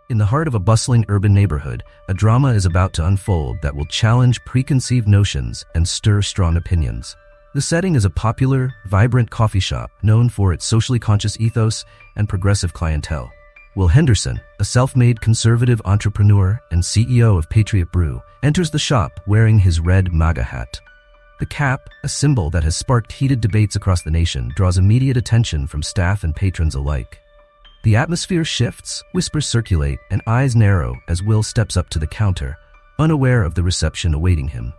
In the heart of a bustling urban neighborhood, a drama is about to unfold that will challenge preconceived notions and stir strong opinions. The setting is a popular, vibrant coffee shop known for its socially conscious ethos and progressive clientele. Will Henderson, a self-made conservative entrepreneur and CEO of Patriot Brew, enters the shop wearing his red MAGA hat. The cap, a symbol that has sparked heated debates across the nation, draws immediate attention from staff and patrons alike. The atmosphere shifts, whispers circulate, and eyes narrow as Will steps up to the counter, unaware of the reception awaiting him.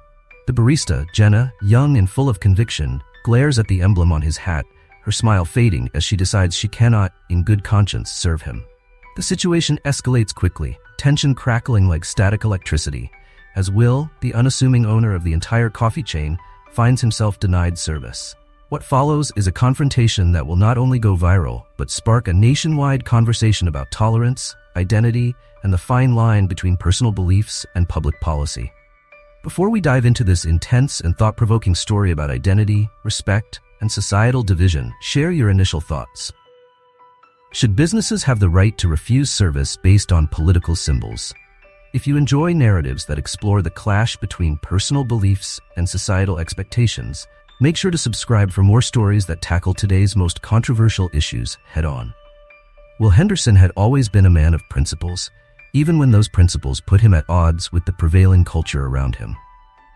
The barista, Jenna, young and full of conviction, glares at the emblem on his hat, her smile fading as she decides she cannot, in good conscience, serve him. The situation escalates quickly, tension crackling like static electricity, as Will, the unassuming owner of the entire coffee chain, finds himself denied service. What follows is a confrontation that will not only go viral, but spark a nationwide conversation about tolerance, identity, and the fine line between personal beliefs and public policy. Before we dive into this intense and thought-provoking story about identity, respect, and societal division, share your initial thoughts. Should businesses have the right to refuse service based on political symbols? If you enjoy narratives that explore the clash between personal beliefs and societal expectations, make sure to subscribe for more stories that tackle today's most controversial issues head-on. Will Henderson had always been a man of principles, even when those principles put him at odds with the prevailing culture around him.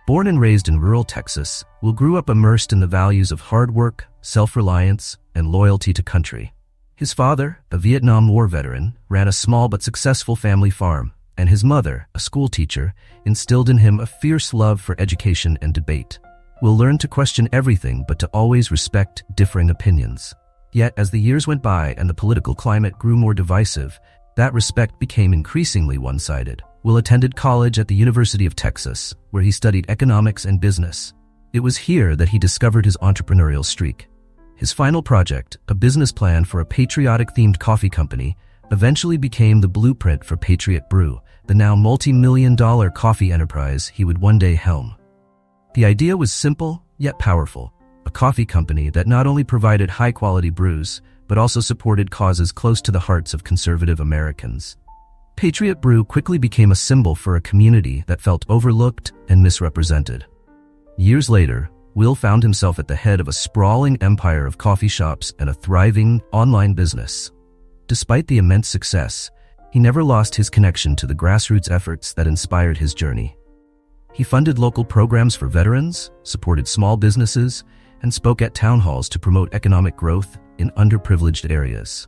Born and raised in rural Texas, Will grew up immersed in the values of hard work, self-reliance, and loyalty to country. His father, a Vietnam War veteran, ran a small but successful family farm, and his mother, a school teacher, instilled in him a fierce love for education and debate. Will learned to question everything but to always respect differing opinions. Yet, as the years went by and the political climate grew more divisive, that respect became increasingly one-sided. Will attended college at the University of Texas, where he studied economics and business. It was here that he discovered his entrepreneurial streak. His final project, a business plan for a patriotic-themed coffee company, eventually became the blueprint for Patriot Brew, the now multi-million-dollar coffee enterprise he would one day helm. The idea was simple, yet powerful, a coffee company that not only provided high-quality brews, but also supported causes close to the hearts of conservative Americans. Patriot Brew quickly became a symbol for a community that felt overlooked and misrepresented. Years later, Will found himself at the head of a sprawling empire of coffee shops and a thriving online business. Despite the immense success, he never lost his connection to the grassroots efforts that inspired his journey. He funded local programs for veterans, supported small businesses, and spoke at town halls to promote economic growth in underprivileged areas.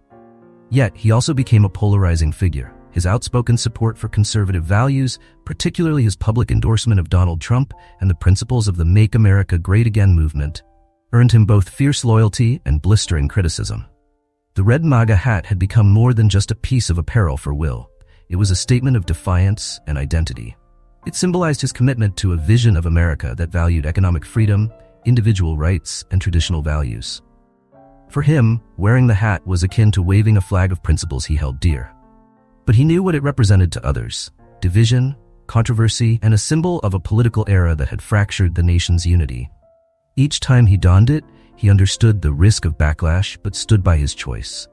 Yet, he also became a polarizing figure. His outspoken support for conservative values, particularly his public endorsement of Donald Trump and the principles of the Make America Great Again movement, earned him both fierce loyalty and blistering criticism. The red MAGA hat had become more than just a piece of apparel for Will. It was a statement of defiance and identity. It symbolized his commitment to a vision of America that valued economic freedom, individual rights, and traditional values. For him, wearing the hat was akin to waving a flag of principles he held dear. But he knew what it represented to others: division, controversy, and a symbol of a political era that had fractured the nation's unity. Each time he donned it, he understood the risk of backlash but stood by his choice.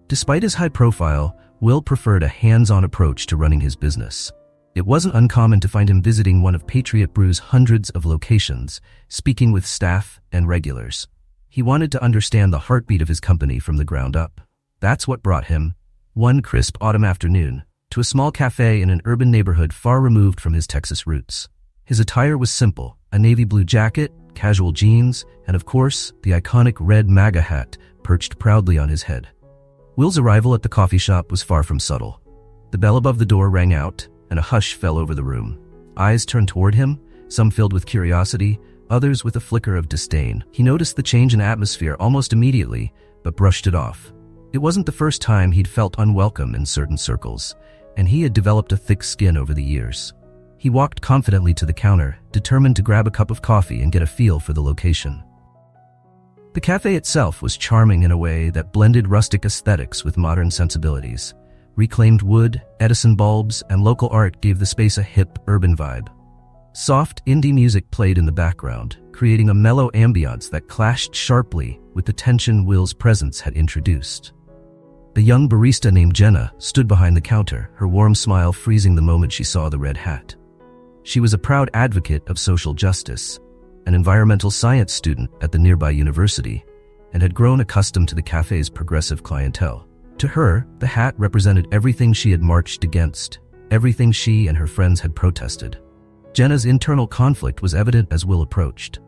Despite his high profile, Will preferred a hands-on approach to running his business. It wasn't uncommon to find him visiting one of Patriot Brew's hundreds of locations, speaking with staff and regulars. He wanted to understand the heartbeat of his company from the ground up. That's what brought him, one crisp autumn afternoon, to a small cafe in an urban neighborhood far removed from his Texas roots. His attire was simple: a navy blue jacket, casual jeans, and of course, the iconic red MAGA hat perched proudly on his head. Will's arrival at the coffee shop was far from subtle. The bell above the door rang out, and a hush fell over the room. Eyes turned toward him, some filled with curiosity, others with a flicker of disdain. He noticed the change in atmosphere almost immediately, but brushed it off. It wasn't the first time he'd felt unwelcome in certain circles, and he had developed a thick skin over the years. He walked confidently to the counter, determined to grab a cup of coffee and get a feel for the location. The cafe itself was charming in a way that blended rustic aesthetics with modern sensibilities. Reclaimed wood, Edison bulbs, and local art gave the space a hip, urban vibe. Soft, indie music played in the background, creating a mellow ambiance that clashed sharply with the tension Will's presence had introduced. A young barista named Jenna stood behind the counter, her warm smile freezing the moment she saw the red hat. She was a proud advocate of social justice, an environmental science student at the nearby university, and had grown accustomed to the cafe's progressive clientele. To her, the hat represented everything she had marched against, everything she and her friends had protested. Jenna's internal conflict was evident as Will approached.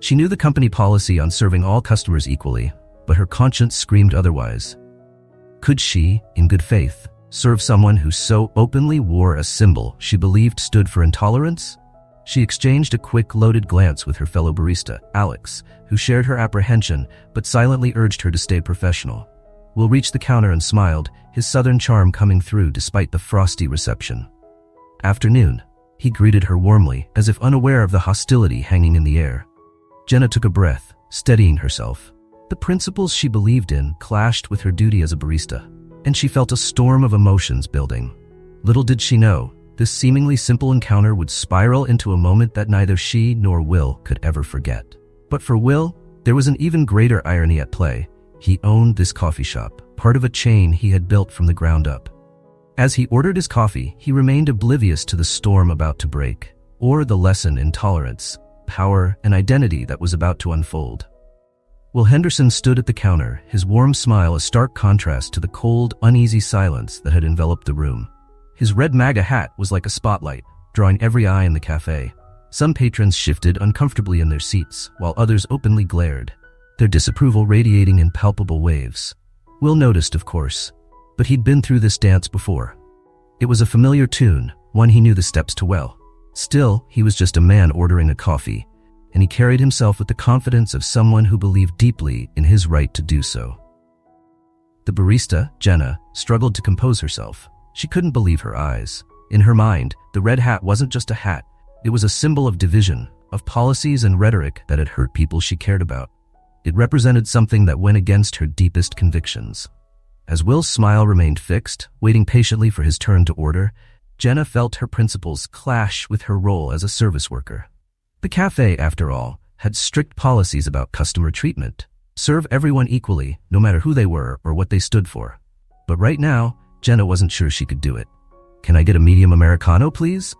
She knew the company policy on serving all customers equally, but her conscience screamed otherwise. Could she, in good faith, serve someone who so openly wore a symbol she believed stood for intolerance? She exchanged a quick, loaded glance with her fellow barista, Alex, who shared her apprehension but silently urged her to stay professional. Will reached the counter and smiled, his southern charm coming through despite the frosty reception. Afternoon, he greeted her warmly, as if unaware of the hostility hanging in the air. Jenna took a breath, steadying herself. The principles she believed in clashed with her duty as a barista, and she felt a storm of emotions building. Little did she know, this seemingly simple encounter would spiral into a moment that neither she nor Will could ever forget. But for Will, there was an even greater irony at play. He owned this coffee shop, part of a chain he had built from the ground up. As he ordered his coffee, he remained oblivious to the storm about to break, or the lesson in tolerance, power, and identity that was about to unfold. Will Henderson stood at the counter, his warm smile a stark contrast to the cold, uneasy silence that had enveloped the room. His red MAGA hat was like a spotlight, drawing every eye in the cafe. Some patrons shifted uncomfortably in their seats, while others openly glared, their disapproval radiating in palpable waves. Will noticed, of course, but he'd been through this dance before. It was a familiar tune, one he knew the steps to well. Still, he was just a man ordering a coffee, and he carried himself with the confidence of someone who believed deeply in his right to do so. The barista, Jenna, struggled to compose herself. She couldn't believe her eyes. In her mind, the red hat wasn't just a hat. It was a symbol of division, of policies and rhetoric that had hurt people she cared about. It represented something that went against her deepest convictions. As Will's smile remained fixed, waiting patiently for his turn to order, Jenna felt her principles clash with her role as a service worker. The cafe, after all, had strict policies about customer treatment. Serve everyone equally, no matter who they were or what they stood for. But right now, Jenna wasn't sure she could do it. "Can I get a medium Americano, please?"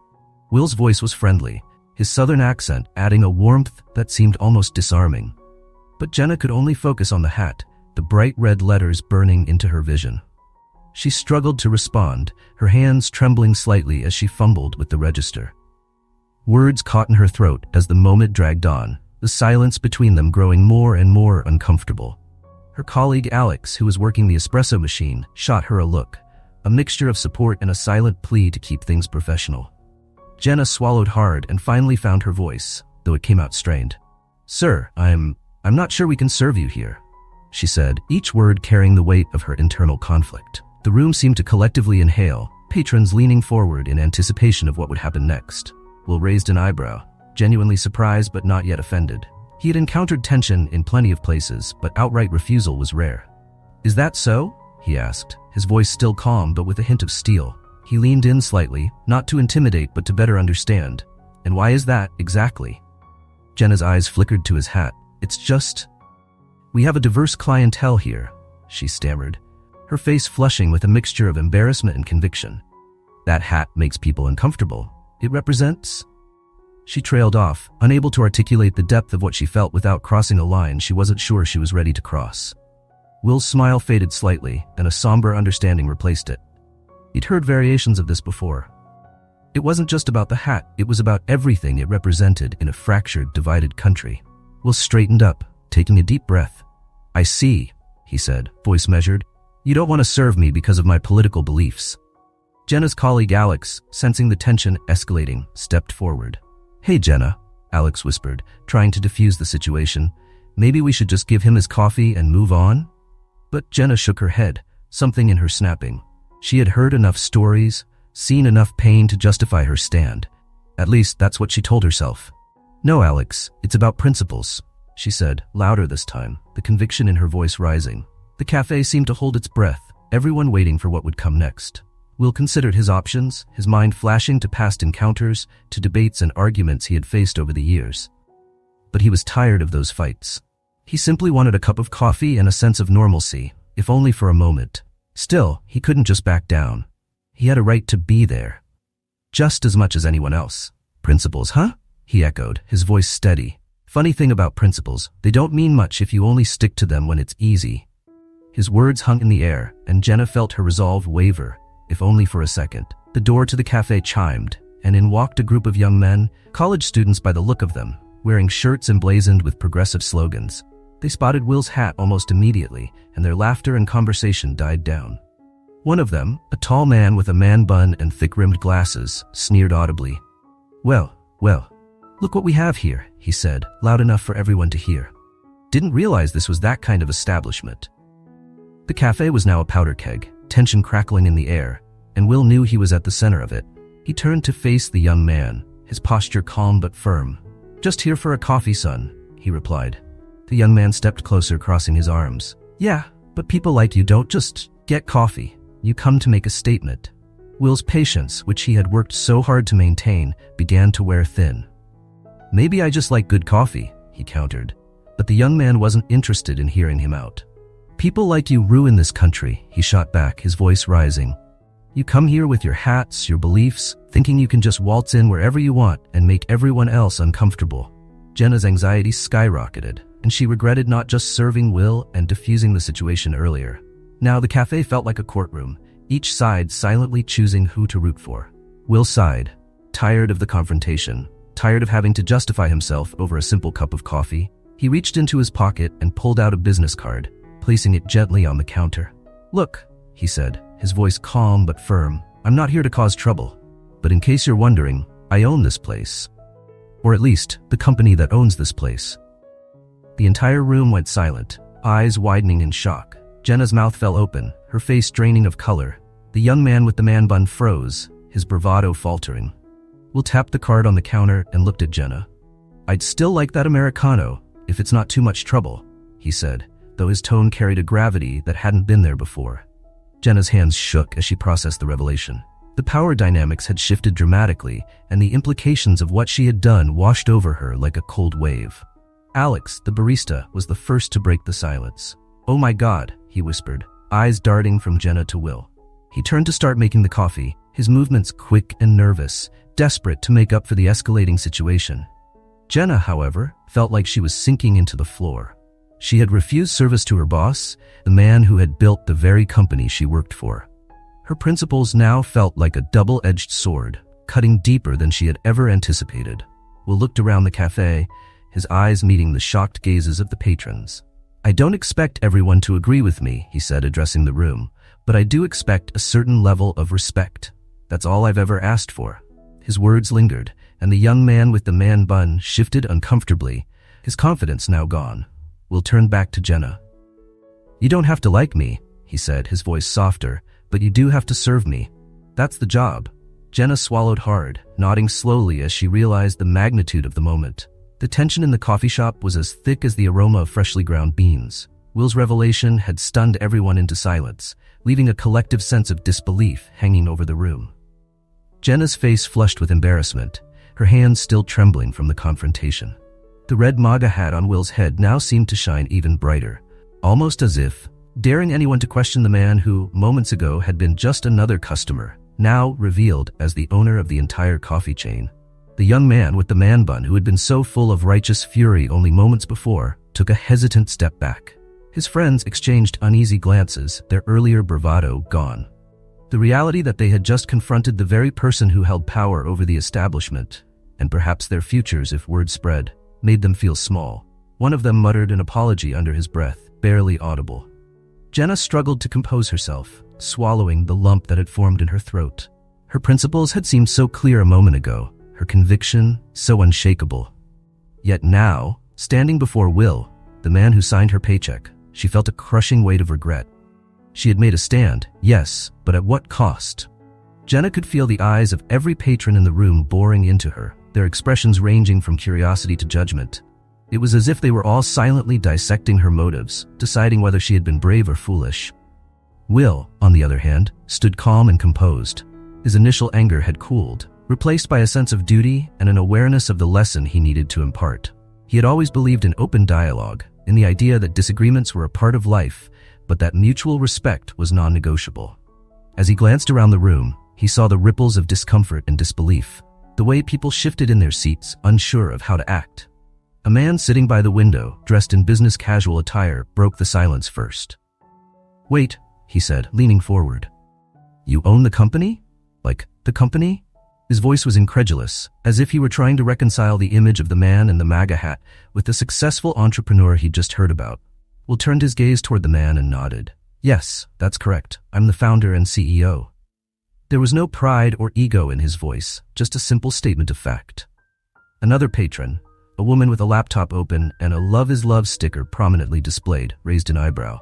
Will's voice was friendly, his southern accent adding a warmth that seemed almost disarming. But Jenna could only focus on the hat, the bright red letters burning into her vision. She struggled to respond, her hands trembling slightly as she fumbled with the register. Words caught in her throat as the moment dragged on, the silence between them growing more and more uncomfortable. Her colleague Alex, who was working the espresso machine, shot her a look, a mixture of support and a silent plea to keep things professional. Jenna swallowed hard and finally found her voice, though it came out strained. "Sir, I'm not sure we can serve you here," she said, each word carrying the weight of her internal conflict. The room seemed to collectively inhale, patrons leaning forward in anticipation of what would happen next. Will raised an eyebrow, genuinely surprised but not yet offended. He had encountered tension in plenty of places, but outright refusal was rare. "Is that so?" he asked, his voice still calm but with a hint of steel. He leaned in slightly, not to intimidate but to better understand. "And why is that, exactly?" Jenna's eyes flickered to his hat. "It's just... we have a diverse clientele here," she stammered, her face flushing with a mixture of embarrassment and conviction. "That hat makes people uncomfortable. It represents..." She trailed off, unable to articulate the depth of what she felt without crossing a line she wasn't sure she was ready to cross. Will's smile faded slightly, and a somber understanding replaced it. He'd heard variations of this before. It wasn't just about the hat, it was about everything it represented in a fractured, divided country. Will straightened up, taking a deep breath. "I see," he said, voice measured. "You don't want to serve me because of my political beliefs." Jenna's colleague Alex, sensing the tension escalating, stepped forward. "Hey Jenna," Alex whispered, trying to defuse the situation. "Maybe we should just give him his coffee and move on?" But Jenna shook her head, something in her snapping. She had heard enough stories, seen enough pain to justify her stand. At least that's what she told herself. "No, Alex, it's about principles," she said, louder this time, the conviction in her voice rising. The cafe seemed to hold its breath, everyone waiting for what would come next. Will considered his options, his mind flashing to past encounters, to debates and arguments he had faced over the years. But he was tired of those fights. He simply wanted a cup of coffee and a sense of normalcy, if only for a moment. Still, he couldn't just back down. He had a right to be there, just as much as anyone else. Principles, huh? He echoed, his voice steady. Funny thing about principles, they don't mean much if you only stick to them when it's easy. His words hung in the air, and Jenna felt her resolve waver, if only for a second. The door to the cafe chimed, and in walked a group of young men, college students by the look of them, wearing shirts emblazoned with progressive slogans. They spotted Will's hat almost immediately, and their laughter and conversation died down. One of them, a tall man with a man bun and thick-rimmed glasses, sneered audibly. Well, look what we have here, he said, loud enough for everyone to hear. Didn't realize this was that kind of establishment. The cafe was now a powder keg, tension crackling in the air, and Will knew he was at the center of it. He turned to face the young man, his posture calm but firm. Just here for a coffee, son, he replied. The young man stepped closer, crossing his arms. Yeah, but people like you don't just get coffee. You come to make a statement. Will's patience, which he had worked so hard to maintain, began to wear thin. Maybe I just like good coffee, he countered. But the young man wasn't interested in hearing him out. People like you ruin this country, he shot back, his voice rising. You come here with your hats, your beliefs, thinking you can just waltz in wherever you want and make everyone else uncomfortable. Jenna's anxiety skyrocketed, and she regretted not just serving Will and diffusing the situation earlier. Now the cafe felt like a courtroom, each side silently choosing who to root for. Will sighed, tired of the confrontation, tired of having to justify himself over a simple cup of coffee. He reached into his pocket and pulled out a business card, placing it gently on the counter. Look, he said, his voice calm but firm. I'm not here to cause trouble, but in case you're wondering, I own this place. Or at least, the company that owns this place. The entire room went silent, eyes widening in shock. Jenna's mouth fell open, her face draining of color. The young man with the man bun froze, his bravado faltering. Will tapped the card on the counter and looked at Jenna. I'd still like that Americano, if it's not too much trouble, he said, though his tone carried a gravity that hadn't been there before. Jenna's hands shook as she processed the revelation. The power dynamics had shifted dramatically, and the implications of what she had done washed over her like a cold wave. Alex, the barista, was the first to break the silence. Oh my God, he whispered, eyes darting from Jenna to Will. He turned to start making the coffee, his movements quick and nervous, desperate to make up for the escalating situation. Jenna, however, felt like she was sinking into the floor. She had refused service to her boss, the man who had built the very company she worked for. Her principles now felt like a double-edged sword, cutting deeper than she had ever anticipated. Will looked around the cafe, his eyes meeting the shocked gazes of the patrons. I don't expect everyone to agree with me, he said, addressing the room, but I do expect a certain level of respect. That's all I've ever asked for. His words lingered, and the young man with the man bun shifted uncomfortably, his confidence now gone. Will turned back to Jenna. You don't have to like me, he said, his voice softer, but you do have to serve me. That's the job. Jenna swallowed hard, nodding slowly as she realized the magnitude of the moment. The tension in the coffee shop was as thick as the aroma of freshly ground beans. Will's revelation had stunned everyone into silence, leaving a collective sense of disbelief hanging over the room. Jenna's face flushed with embarrassment, her hands still trembling from the confrontation. The red MAGA hat on Will's head now seemed to shine even brighter, almost as if daring anyone to question the man who, moments ago, had been just another customer, now revealed as the owner of the entire coffee chain. The young man with the man bun, who had been so full of righteous fury only moments before, took a hesitant step back. His friends exchanged uneasy glances, their earlier bravado gone. The reality that they had just confronted the very person who held power over the establishment, and perhaps their futures if word spread, made them feel small. One of them muttered an apology under his breath, barely audible. Jenna struggled to compose herself, swallowing the lump that had formed in her throat. Her principles had seemed so clear a moment ago, her conviction so unshakable. Yet now, standing before Will, the man who signed her paycheck, she felt a crushing weight of regret. She had made a stand, yes, but at what cost? Jenna could feel the eyes of every patron in the room boring into her, their expressions ranging from curiosity to judgment. It was as if they were all silently dissecting her motives, deciding whether she had been brave or foolish. Will, on the other hand, stood calm and composed. His initial anger had cooled, replaced by a sense of duty and an awareness of the lesson he needed to impart. He had always believed in open dialogue, in the idea that disagreements were a part of life, but that mutual respect was non-negotiable. As he glanced around the room, he saw the ripples of discomfort and disbelief, the way people shifted in their seats, unsure of how to act. A man sitting by the window, dressed in business casual attire, broke the silence first. "Wait," he said, leaning forward. "You own the company? Like, the company?" His voice was incredulous, as if he were trying to reconcile the image of the man in the MAGA hat with the successful entrepreneur he'd just heard about. Will turned his gaze toward the man and nodded. "Yes, that's correct. I'm the founder and CEO." There was no pride or ego in his voice, just a simple statement of fact. Another patron, a woman with a laptop open and a "Love is Love" sticker prominently displayed, raised an eyebrow.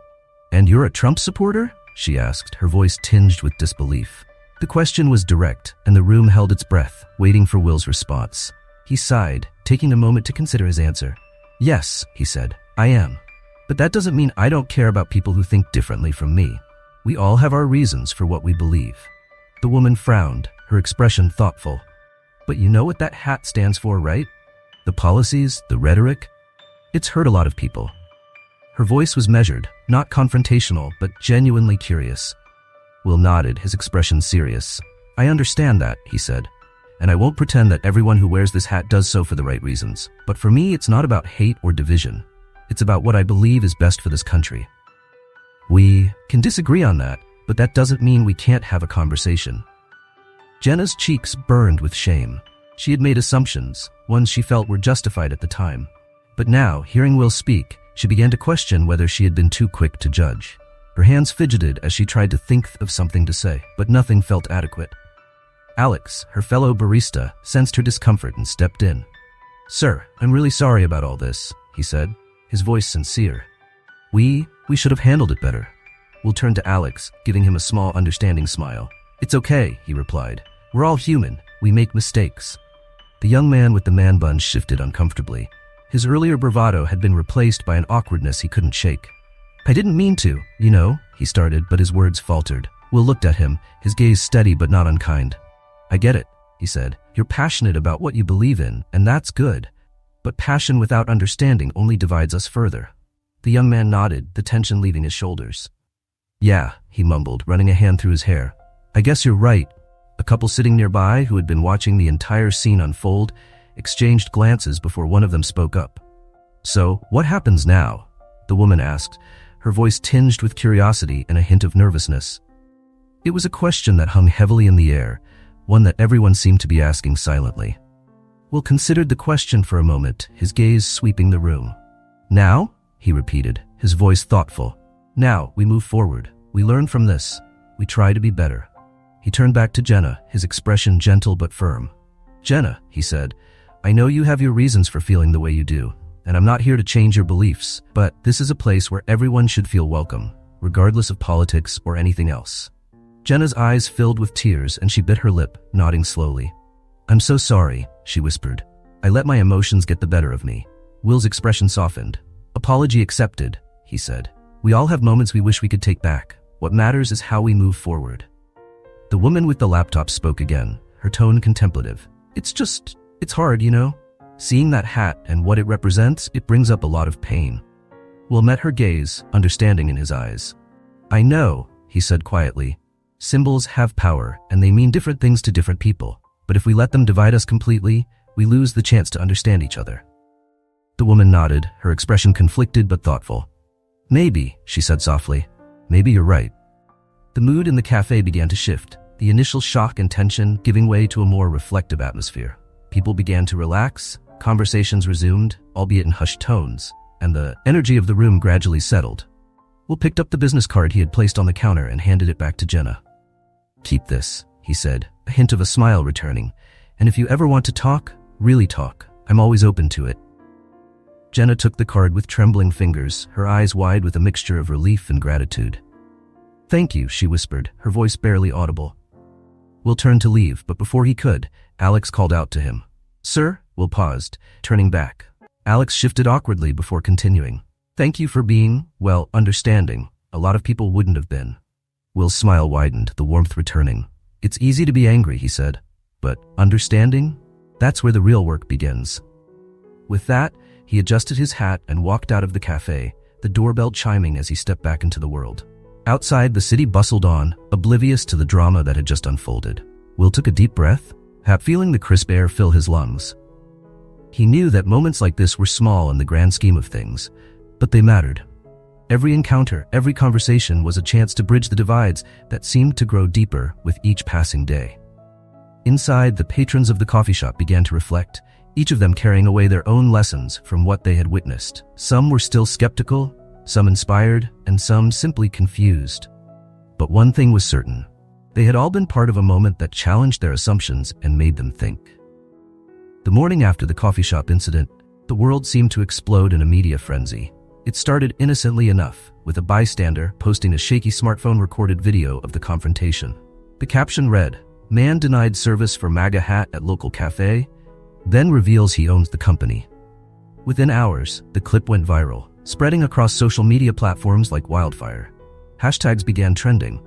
"And you're a Trump supporter?" she asked, her voice tinged with disbelief. The question was direct, and the room held its breath, waiting for Will's response. He sighed, taking a moment to consider his answer. "Yes," he said, "I am. But that doesn't mean I don't care about people who think differently from me. We all have our reasons for what we believe." The woman frowned, her expression thoughtful. "But you know what that hat stands for, right? The policies, the rhetoric? It's hurt a lot of people." Her voice was measured, not confrontational, but genuinely curious. Will nodded, his expression serious. "I understand that," he said. "And I won't pretend that everyone who wears this hat does so for the right reasons. But for me, it's not about hate or division. It's about what I believe is best for this country. We can disagree on that, but that doesn't mean we can't have a conversation." Jenna's cheeks burned with shame. She had made assumptions, ones she felt were justified at the time. But now, hearing Will speak, she began to question whether she had been too quick to judge. Her hands fidgeted as she tried to think of something to say, but nothing felt adequate. Alex, her fellow barista, sensed her discomfort and stepped in. "Sir, I'm really sorry about all this," he said, his voice sincere. We should have handled it better." Will turned to Alex, giving him a small, understanding smile. "It's okay," he replied. "We're all human. We make mistakes." The young man with the man bun shifted uncomfortably. His earlier bravado had been replaced by an awkwardness he couldn't shake. "I didn't mean to, he started, but his words faltered. Will looked at him, his gaze steady but not unkind. "I get it," he said. "You're passionate about what you believe in, and that's good. But passion without understanding only divides us further." The young man nodded, the tension leaving his shoulders. "Yeah," he mumbled, running a hand through his hair. "I guess you're right." A couple sitting nearby, who had been watching the entire scene unfold, exchanged glances before one of them spoke up. "So, what happens now?" the woman asked, her voice tinged with curiosity and a hint of nervousness. It was a question that hung heavily in the air, one that everyone seemed to be asking silently. Will considered the question for a moment, his gaze sweeping the room. "Now?" he repeated, his voice thoughtful. "Now, we move forward. We learn from this. We try to be better." He turned back to Jenna, his expression gentle but firm. "Jenna," he said, "I know you have your reasons for feeling the way you do, and I'm not here to change your beliefs, but this is a place where everyone should feel welcome, regardless of politics or anything else." Jenna's eyes filled with tears and she bit her lip, nodding slowly. "I'm so sorry," she whispered. "I let my emotions get the better of me." Will's expression softened. "Apology accepted," he said. "We all have moments we wish we could take back. What matters is how we move forward." The woman with the laptop spoke again, her tone contemplative. It's hard, Seeing that hat and what it represents, it brings up a lot of pain." Will met her gaze, understanding in his eyes. "I know," he said quietly. "Symbols have power, and they mean different things to different people. But if we let them divide us completely, we lose the chance to understand each other." The woman nodded, her expression conflicted but thoughtful. "Maybe," she said softly. "Maybe you're right." The mood in the cafe began to shift, the initial shock and tension giving way to a more reflective atmosphere. People began to relax, conversations resumed, albeit in hushed tones, and the energy of the room gradually settled. Will picked up the business card he had placed on the counter and handed it back to Jenna. "Keep this," he said, a hint of a smile returning. "And if you ever want to talk, really talk, I'm always open to it." Jenna took the card with trembling fingers, her eyes wide with a mixture of relief and gratitude. "Thank you," she whispered, her voice barely audible. Will turned to leave, but before he could, Alex called out to him. "Sir?" Will paused, turning back. Alex shifted awkwardly before continuing. "Thank you for being, understanding. A lot of people wouldn't have been." Will's smile widened, the warmth returning. "It's easy to be angry," he said. "But understanding? That's where the real work begins." With that, he adjusted his hat and walked out of the cafe, the doorbell chiming as he stepped back into the world. Outside, the city bustled on, oblivious to the drama that had just unfolded. Will took a deep breath, feeling the crisp air fill his lungs. He knew that moments like this were small in the grand scheme of things, but they mattered. Every encounter, every conversation was a chance to bridge the divides that seemed to grow deeper with each passing day. Inside, the patrons of the coffee shop began to reflect, each of them carrying away their own lessons from what they had witnessed. Some were still skeptical, some inspired, and some simply confused. But one thing was certain. They had all been part of a moment that challenged their assumptions and made them think. The morning after the coffee shop incident, the world seemed to explode in a media frenzy. It started innocently enough, with a bystander posting a shaky smartphone-recorded video of the confrontation. The caption read, "Man denied service for MAGA hat at local cafe, then reveals he owns the company." Within hours, the clip went viral, spreading across social media platforms like wildfire. Hashtags began trending.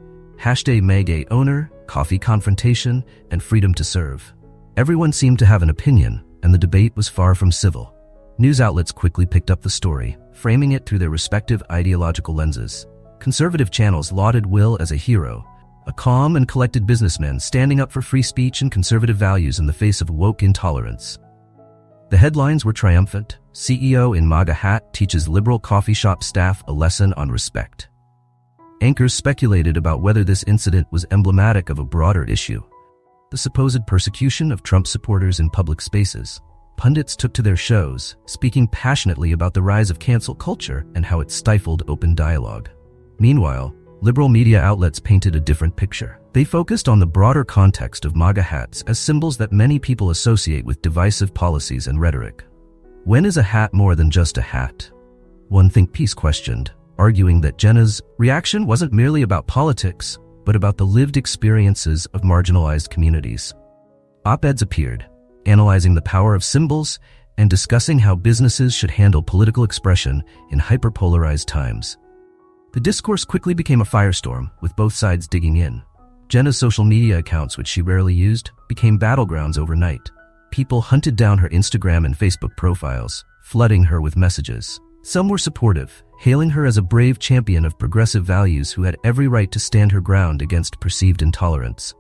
#MAGA owner, coffee confrontation, and freedom to serve. Everyone seemed to have an opinion, and the debate was far from civil. News outlets quickly picked up the story, framing it through their respective ideological lenses. Conservative channels lauded Will as a hero, a calm and collected businessman standing up for free speech and conservative values in the face of woke intolerance. The headlines were triumphant. CEO in MAGA hat teaches liberal coffee shop staff a lesson on respect. Anchors speculated about whether this incident was emblematic of a broader issue, the supposed persecution of Trump supporters in public spaces. Pundits took to their shows, speaking passionately about the rise of cancel culture and how it stifled open dialogue. Meanwhile, liberal media outlets painted a different picture. They focused on the broader context of MAGA hats as symbols that many people associate with divisive policies and rhetoric. When is a hat more than just a hat? One think piece questioned, arguing that Jenna's reaction wasn't merely about politics, but about the lived experiences of marginalized communities. Op-eds appeared, analyzing the power of symbols and discussing how businesses should handle political expression in hyperpolarized times. The discourse quickly became a firestorm, with both sides digging in. Jenna's social media accounts, which she rarely used, became battlegrounds overnight. People hunted down her Instagram and Facebook profiles, flooding her with messages. Some were supportive, hailing her as a brave champion of progressive values who had every right to stand her ground against perceived intolerance.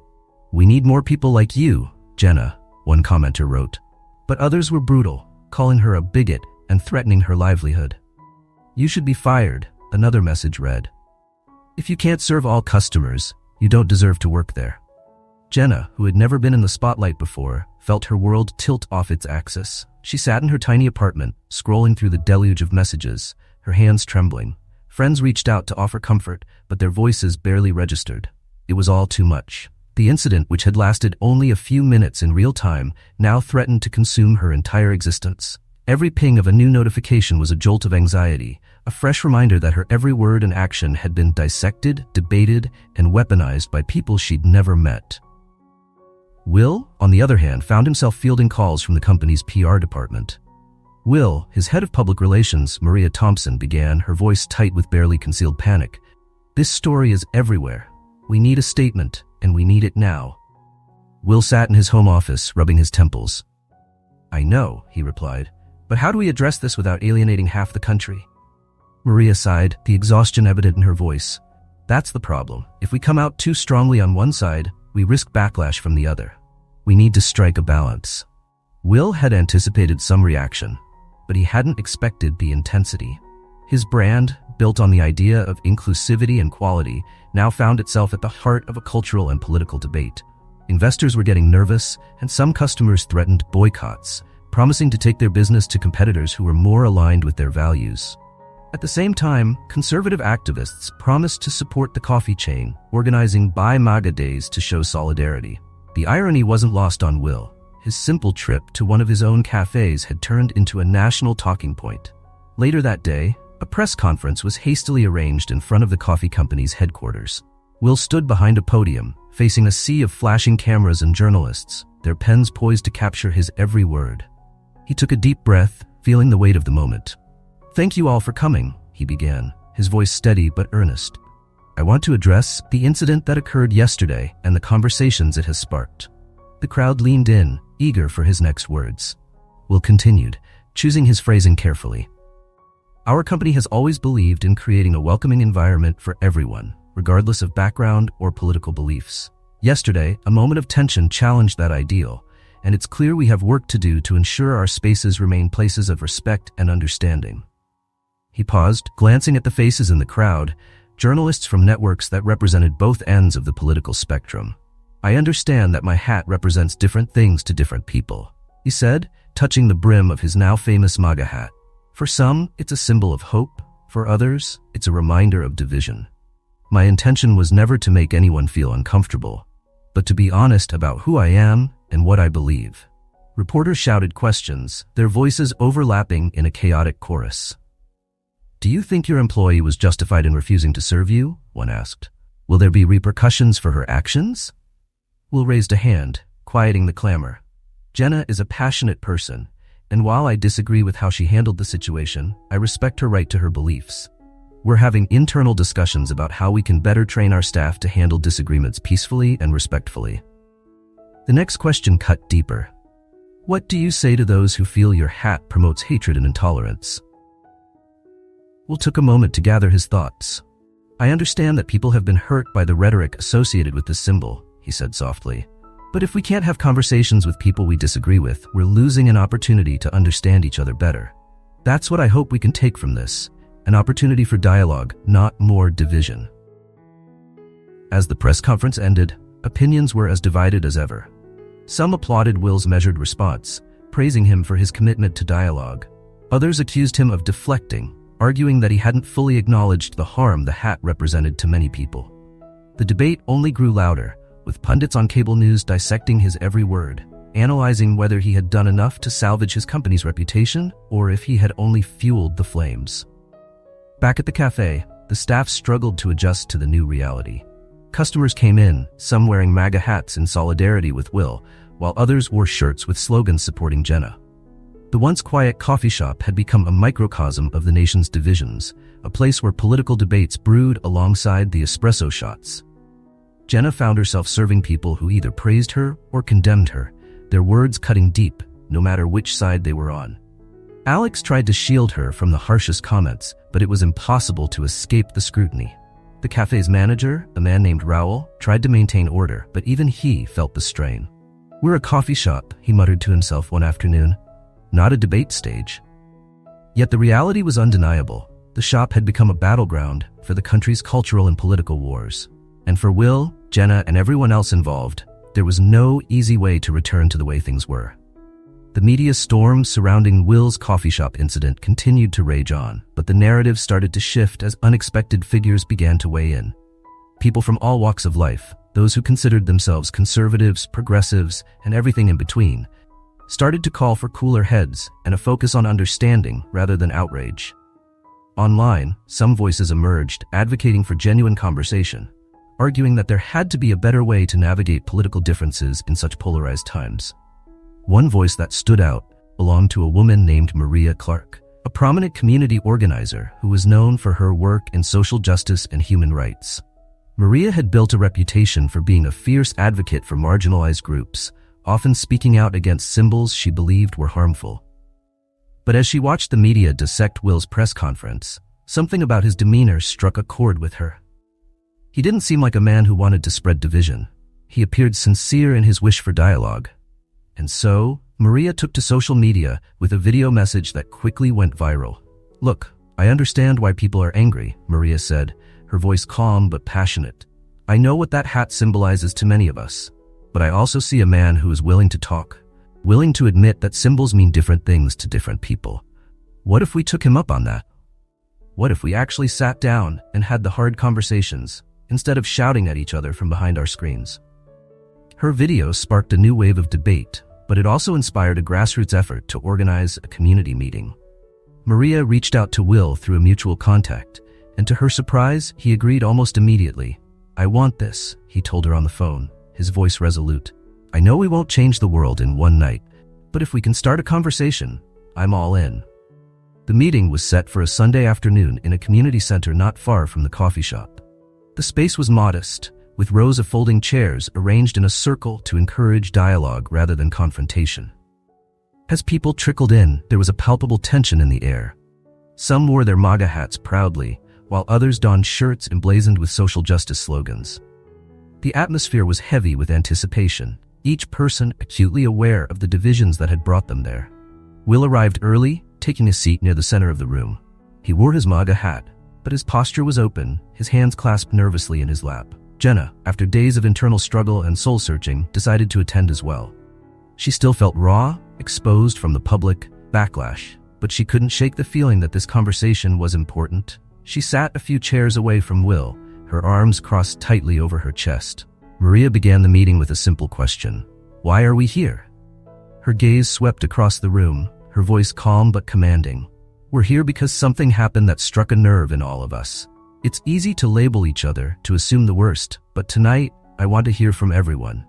"We need more people like you, Jenna," one commenter wrote. But others were brutal, calling her a bigot and threatening her livelihood. "You should be fired," another message read. "If you can't serve all customers, you don't deserve to work there." Jenna, who had never been in the spotlight before, felt her world tilt off its axis. She sat in her tiny apartment, scrolling through the deluge of messages, her hands trembling. Friends reached out to offer comfort, but their voices barely registered. It was all too much. The incident, which had lasted only a few minutes in real time, now threatened to consume her entire existence. Every ping of a new notification was a jolt of anxiety, a fresh reminder that her every word and action had been dissected, debated, and weaponized by people she'd never met. Will, on the other hand, found himself fielding calls from the company's PR department. Will, his head of public relations, Maria Thompson, began, her voice tight with barely concealed panic. "This story is everywhere. We need a statement, and we need it now." Will sat in his home office, rubbing his temples. "I know," he replied, "but how do we address this without alienating half the country?" Maria sighed, the exhaustion evident in her voice. "That's the problem. If we come out too strongly on one side, we risk backlash from the other. We need to strike a balance." Will had anticipated some reaction, but he hadn't expected the intensity. His brand, built on the idea of inclusivity and quality, now found itself at the heart of a cultural and political debate. Investors were getting nervous, and some customers threatened boycotts, promising to take their business to competitors who were more aligned with their values. At the same time, conservative activists promised to support the coffee chain, organizing Buy MAGA days to show solidarity. The irony wasn't lost on Will. His simple trip to one of his own cafes had turned into a national talking point. Later that day, a press conference was hastily arranged in front of the coffee company's headquarters. Will stood behind a podium, facing a sea of flashing cameras and journalists, their pens poised to capture his every word. He took a deep breath, feeling the weight of the moment. "Thank you all for coming," he began, his voice steady but earnest. "I want to address the incident that occurred yesterday and the conversations it has sparked." The crowd leaned in, eager for his next words. Will continued, choosing his phrasing carefully. Our company has always believed in creating a welcoming environment for everyone, regardless of background or political beliefs. Yesterday, a moment of tension challenged that ideal, and it's clear we have work to do to ensure our spaces remain places of respect and understanding. He paused, glancing at the faces in the crowd, journalists from networks that represented both ends of the political spectrum. I understand that my hat represents different things to different people, he said, touching the brim of his now famous MAGA hat. For some, it's a symbol of hope. For others, it's a reminder of division. My intention was never to make anyone feel uncomfortable, but to be honest about who I am and what I believe. Reporters shouted questions, their voices overlapping in a chaotic chorus. Do you think your employee was justified in refusing to serve you? One asked. Will there be repercussions for her actions? Will raised a hand, quieting the clamor. Jenna is a passionate person, and while I disagree with how she handled the situation, I respect her right to her beliefs. We're having internal discussions about how we can better train our staff to handle disagreements peacefully and respectfully. The next question cut deeper. What do you say to those who feel your hat promotes hatred and intolerance? Will took a moment to gather his thoughts. I understand that people have been hurt by the rhetoric associated with this symbol, he said softly. But if we can't have conversations with people we disagree with, we're losing an opportunity to understand each other better. That's what I hope we can take from this, an opportunity for dialogue, not more division. As the press conference ended, opinions were as divided as ever. Some applauded Will's measured response, praising him for his commitment to dialogue. Others accused him of deflecting, arguing that he hadn't fully acknowledged the harm the hat represented to many people. The debate only grew louder, with pundits on cable news dissecting his every word, analyzing whether he had done enough to salvage his company's reputation or if he had only fueled the flames. Back at the cafe, the staff struggled to adjust to the new reality. Customers came in, some wearing MAGA hats in solidarity with Will, while others wore shirts with slogans supporting Jenna. The once quiet coffee shop had become a microcosm of the nation's divisions, a place where political debates brewed alongside the espresso shots. Jenna found herself serving people who either praised her or condemned her, their words cutting deep, no matter which side they were on. Alex tried to shield her from the harshest comments, but it was impossible to escape the scrutiny. The cafe's manager, a man named Raoul, tried to maintain order, but even he felt the strain. We're a coffee shop, he muttered to himself one afternoon, not a debate stage. Yet the reality was undeniable. The shop had become a battleground for the country's cultural and political wars. And for Will, Jenna, and everyone else involved, there was no easy way to return to the way things were. The media storm surrounding Will's coffee shop incident continued to rage on, but the narrative started to shift as unexpected figures began to weigh in. People from all walks of life, those who considered themselves conservatives, progressives, and everything in between, started to call for cooler heads and a focus on understanding rather than outrage. Online, some voices emerged advocating for genuine conversation, arguing that there had to be a better way to navigate political differences in such polarized times. One voice that stood out belonged to a woman named Maria Clark, a prominent community organizer who was known for her work in social justice and human rights. Maria had built a reputation for being a fierce advocate for marginalized groups, often speaking out against symbols she believed were harmful. But as she watched the media dissect Will's press conference, something about his demeanor struck a chord with her. He didn't seem like a man who wanted to spread division. He appeared sincere in his wish for dialogue. And so, Maria took to social media with a video message that quickly went viral. Look, I understand why people are angry, Maria said, her voice calm but passionate. I know what that hat symbolizes to many of us. But I also see a man who is willing to talk, willing to admit that symbols mean different things to different people. What if we took him up on that? What if we actually sat down and had the hard conversations, instead of shouting at each other from behind our screens? Her video sparked a new wave of debate, but it also inspired a grassroots effort to organize a community meeting. Maria reached out to Will through a mutual contact, and to her surprise, he agreed almost immediately. I want this, he told her on the phone, his voice resolute. I know we won't change the world in one night, but if we can start a conversation, I'm all in. The meeting was set for a Sunday afternoon in a community center not far from the coffee shop. The space was modest, with rows of folding chairs arranged in a circle to encourage dialogue rather than confrontation. As people trickled in, there was a palpable tension in the air. Some wore their MAGA hats proudly, while others donned shirts emblazoned with social justice slogans. The atmosphere was heavy with anticipation, each person acutely aware of the divisions that had brought them there. Will arrived early, taking a seat near the center of the room. He wore his MAGA hat, but his posture was open, his hands clasped nervously in his lap. Jenna, after days of internal struggle and soul-searching, decided to attend as well. She still felt raw, exposed from the public backlash, but she couldn't shake the feeling that this conversation was important. She sat a few chairs away from Will, her arms crossed tightly over her chest. Maria began the meeting with a simple question. Why are we here? Her gaze swept across the room, her voice calm but commanding. We're here because something happened that struck a nerve in all of us. It's easy to label each other, to assume the worst, but tonight, I want to hear from everyone.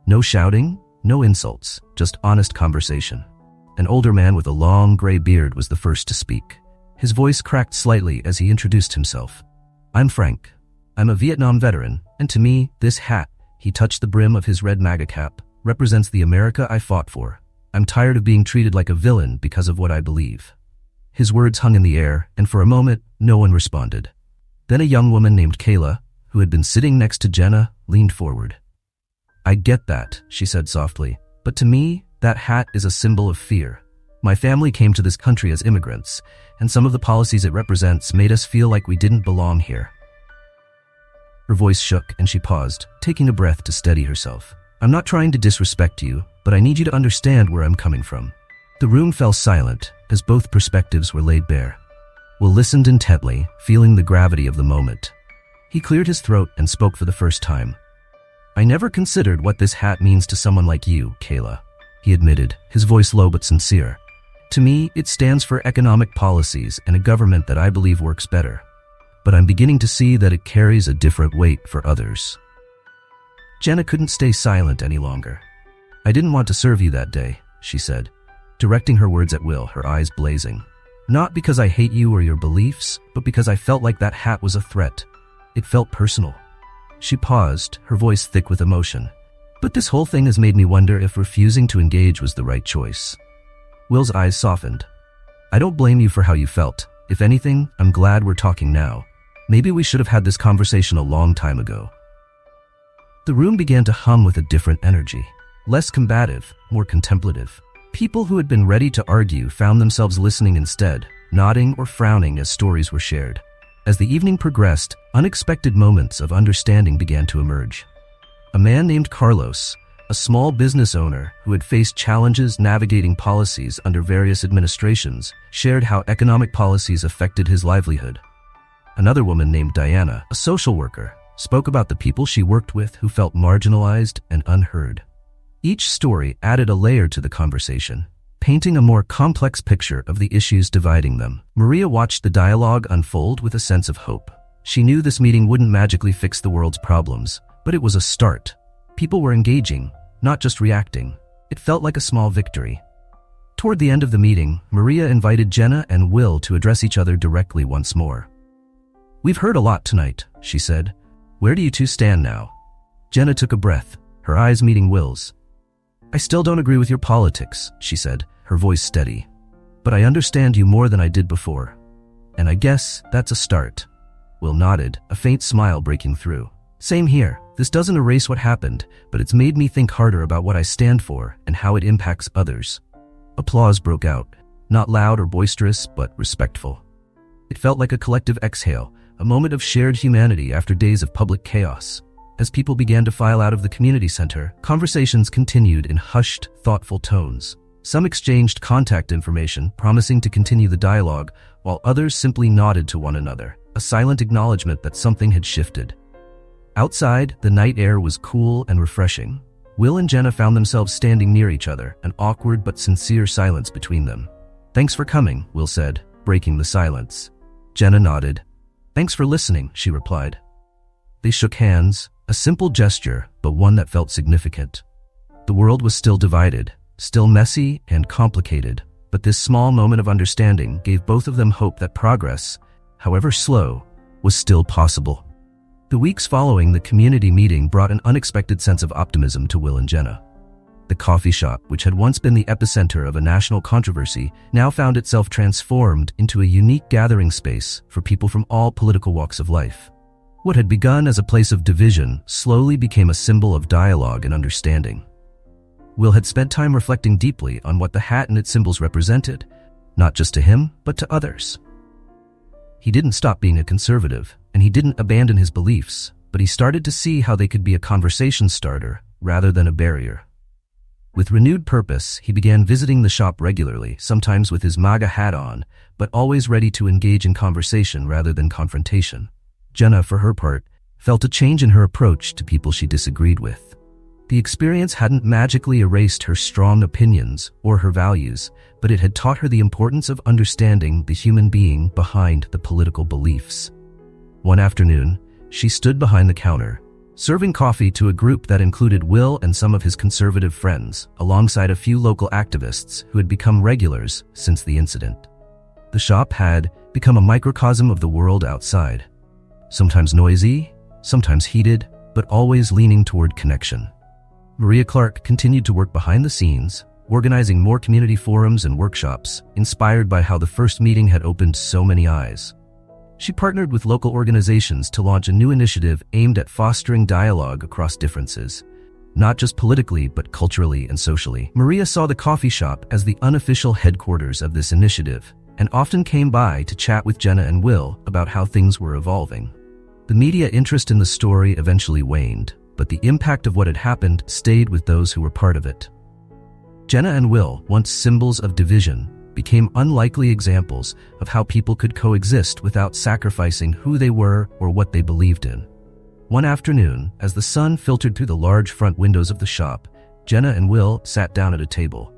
No shouting, no insults, just honest conversation. An older man with a long gray beard was the first to speak. His voice cracked slightly as he introduced himself. I'm Frank. I'm a Vietnam veteran, and to me, this hat, he touched the brim of his red MAGA cap, represents the America I fought for. I'm tired of being treated like a villain because of what I believe. His words hung in the air, and for a moment, no one responded. Then a young woman named Kayla, who had been sitting next to Jenna, leaned forward. I get that, she said softly, but to me, that hat is a symbol of fear. My family came to this country as immigrants, and some of the policies it represents made us feel like we didn't belong here. Her voice shook and she paused, taking a breath to steady herself. I'm not trying to disrespect you, but I need you to understand where I'm coming from. The room fell silent as both perspectives were laid bare. Will listened intently, feeling the gravity of the moment. He cleared his throat and spoke for the first time. I never considered what this hat means to someone like you, Kayla, he admitted, his voice low but sincere. To me, it stands for economic policies and a government that I believe works better. But I'm beginning to see that it carries a different weight for others. Jenna couldn't stay silent any longer. I didn't want to serve you that day, she said, directing her words at Will, her eyes blazing. Not because I hate you or your beliefs, but because I felt like that hat was a threat. It felt personal. She paused, her voice thick with emotion. But this whole thing has made me wonder if refusing to engage was the right choice. Will's eyes softened. I don't blame you for how you felt. If anything, I'm glad we're talking now. Maybe we should have had this conversation a long time ago. The room began to hum with a different energy. Less combative, more contemplative. People who had been ready to argue found themselves listening instead, nodding or frowning as stories were shared. As the evening progressed, unexpected moments of understanding began to emerge. A man named Carlos, a small business owner who had faced challenges navigating policies under various administrations, shared how economic policies affected his livelihood. Another woman named Diana, a social worker, spoke about the people she worked with who felt marginalized and unheard. Each story added a layer to the conversation, painting a more complex picture of the issues dividing them. Maria watched the dialogue unfold with a sense of hope. She knew this meeting wouldn't magically fix the world's problems, but it was a start. People were engaging, not just reacting. It felt like a small victory. Toward the end of the meeting, Maria invited Jenna and Will to address each other directly once more. We've heard a lot tonight, she said. Where do you two stand now? Jenna took a breath, her eyes meeting Will's. I still don't agree with your politics, she said, her voice steady. But I understand you more than I did before. And I guess that's a start. Will nodded, a faint smile breaking through. Same here. This doesn't erase what happened, but it's made me think harder about what I stand for and how it impacts others. Applause broke out, not loud or boisterous, but respectful. It felt like a collective exhale, a moment of shared humanity after days of public chaos. As people began to file out of the community center, conversations continued in hushed, thoughtful tones. Some exchanged contact information, promising to continue the dialogue, while others simply nodded to one another, a silent acknowledgement that something had shifted. Outside, the night air was cool and refreshing. Will and Jenna found themselves standing near each other, an awkward but sincere silence between them. Thanks for coming, Will said, breaking the silence. Jenna nodded. Thanks for listening, she replied. They shook hands, a simple gesture, but one that felt significant. The world was still divided, still messy and complicated, but this small moment of understanding gave both of them hope that progress, however slow, was still possible. The weeks following the community meeting brought an unexpected sense of optimism to Will and Jenna. The coffee shop, which had once been the epicenter of a national controversy, now found itself transformed into a unique gathering space for people from all political walks of life. What had begun as a place of division slowly became a symbol of dialogue and understanding. Will had spent time reflecting deeply on what the hat and its symbols represented, not just to him, but to others. He didn't stop being a conservative, and he didn't abandon his beliefs, but he started to see how they could be a conversation starter rather than a barrier. With renewed purpose, he began visiting the shop regularly, sometimes with his MAGA hat on, but always ready to engage in conversation rather than confrontation. Jenna, for her part, felt a change in her approach to people she disagreed with. The experience hadn't magically erased her strong opinions or her values, but it had taught her the importance of understanding the human being behind the political beliefs. One afternoon, she stood behind the counter, serving coffee to a group that included Will and some of his conservative friends, alongside a few local activists who had become regulars since the incident. The shop had become a microcosm of the world outside. Sometimes noisy, sometimes heated, but always leaning toward connection. Maria Clark continued to work behind the scenes, organizing more community forums and workshops, inspired by how the first meeting had opened so many eyes. She partnered with local organizations to launch a new initiative aimed at fostering dialogue across differences, not just politically but culturally and socially. Maria saw the coffee shop as the unofficial headquarters of this initiative, and often came by to chat with Jenna and Will about how things were evolving. The media interest in the story eventually waned, but the impact of what had happened stayed with those who were part of it. Jenna and Will, once symbols of division, became unlikely examples of how people could coexist without sacrificing who they were or what they believed in. One afternoon, as the sun filtered through the large front windows of the shop, Jenna and Will sat down at a table.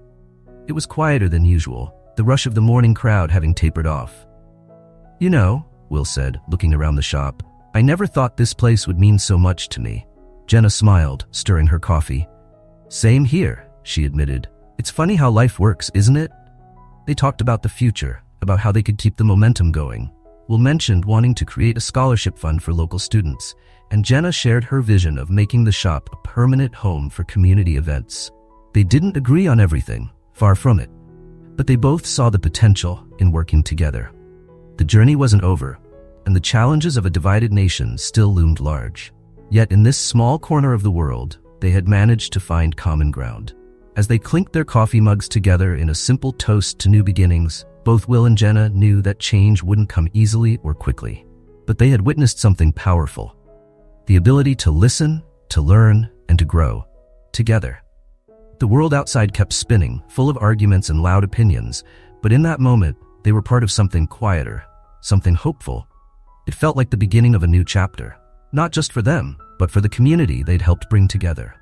It was quieter than usual, the rush of the morning crowd having tapered off. "You know," Will said, looking around the shop, "I never thought this place would mean so much to me." Jenna smiled, stirring her coffee. "Same here," she admitted. "It's funny how life works, isn't it?" They talked about the future, about how they could keep the momentum going. Will mentioned wanting to create a scholarship fund for local students, and Jenna shared her vision of making the shop a permanent home for community events. They didn't agree on everything, far from it, but they both saw the potential in working together. The journey wasn't over, and the challenges of a divided nation still loomed large. Yet in this small corner of the world, they had managed to find common ground. As they clinked their coffee mugs together in a simple toast to new beginnings, both Will and Jenna knew that change wouldn't come easily or quickly. But they had witnessed something powerful: the ability to listen, to learn, and to grow together. The world outside kept spinning, full of arguments and loud opinions, but in that moment, they were part of something quieter, something hopeful. It felt like the beginning of a new chapter, not just for them, but for the community they'd helped bring together.